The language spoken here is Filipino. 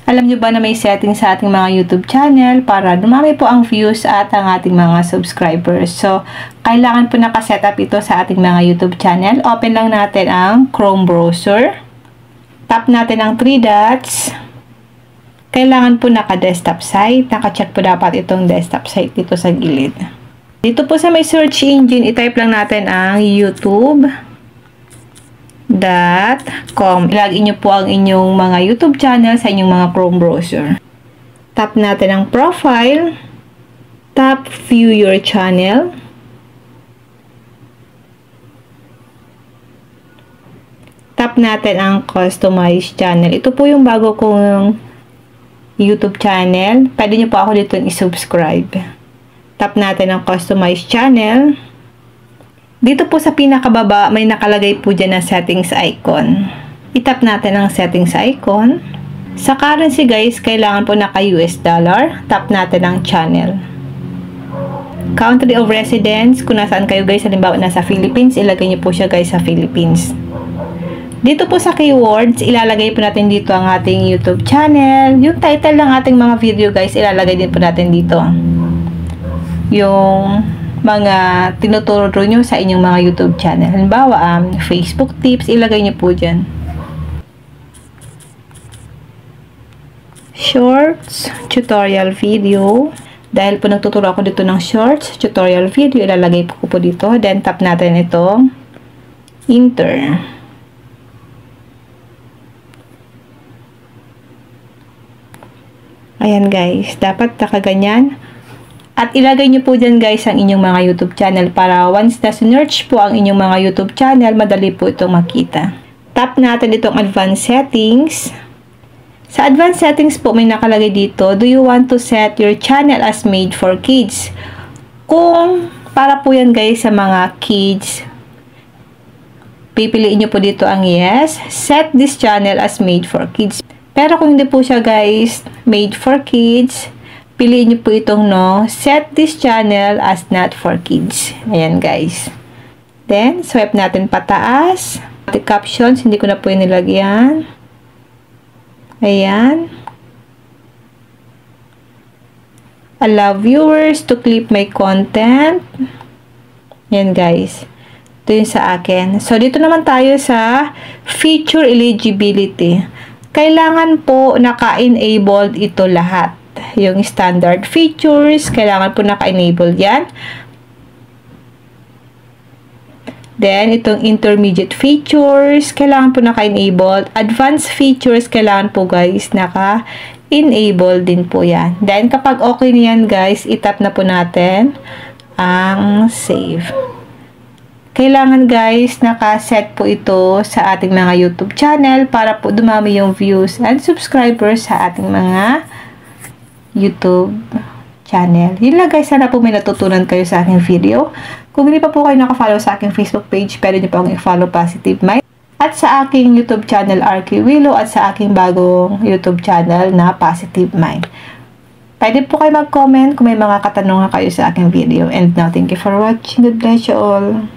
Alam nyo ba na may setting sa ating mga YouTube channel para dumami po ang views at ang ating mga subscribers. So, kailangan po nakaset up ito sa ating mga YouTube channel. Open lang natin ang Chrome browser. Tap natin ang 3 dots. Kailangan po naka-desktop site. Naka-check po dapat itong desktop site dito sa gilid. Dito po sa may search engine, itype lang natin ang youtube.com. Ilagay nyo po ang inyong mga YouTube channel sa inyong mga Chrome browser. Tap natin ang profile. Tap view your channel. Tap natin ang customize channel. Ito po yung bago kong YouTube channel. Pwede nyo po ako dito i-subscribe. Tap natin ang customize channel. Dito po sa pinakababa, may nakalagay po dyan na settings icon. I-tap natin ang settings icon. Sa currency guys, kailangan po naka US dollar. Tap natin ang channel. Country of residence, kung nasaan kayo guys, halimbawa nasa Philippines, ilagay nyo po siya guys sa Philippines. Dito po sa keywords, ilalagay po natin dito ang ating YouTube channel. Yung title ng ating mga video guys, ilalagay din po natin dito. Yung mga tinuturo nyo sa inyong mga YouTube channel. Halimbawa, Facebook tips, ilagay nyo po dyan. Shorts, tutorial video. Dahil po nagtuturo ako dito ng shorts, tutorial video, ilalagay po dito. Then, tap natin itong enter. Ayan guys, dapat nakaganyan. At ilagay nyo po dyan guys ang inyong mga YouTube channel para once na sinearch po ang inyong mga YouTube channel, madali po itong makita. Tap natin itong advanced settings. Sa advanced settings po may nakalagay dito, do you want to set your channel as made for kids? Kung para po yan guys sa mga kids, pipiliin nyo po dito ang yes, set this channel as made for kids. Pero kung hindi po siya guys made for kids, piliin nyo po itong no, set this channel as not for kids. Ayan guys. Then, swipe natin pataas. The captions, hindi ko na po inilagyan. Ayan. Allow viewers to clip my content. Ayan guys. Ito yung sa akin. So, dito naman tayo sa feature eligibility. Kailangan po naka-enabled ito lahat. Yung standard features, kailangan po naka-enable yan. Then, itong intermediate features, kailangan po naka-enable. Advanced features, kailangan po guys, naka-enable din po yan. Then, kapag okay na yan guys, itap na po natin ang save. Kailangan guys, naka-set po ito sa ating mga YouTube channel para po dumami yung views and subscribers sa ating mga YouTube channel. Yun lang guys, sana po may natutunan kayo sa aking video. Kung hindi pa po kayo nakafollow sa aking Facebook page, pwede nyo po akong i-follow Positive Mind. At sa aking YouTube channel, RK Willow, at sa aking bagong YouTube channel na Positive Mind. Pwede po kayo mag-comment kung may mga katanungan kayo sa aking video. And now, thank you for watching. God bless you all.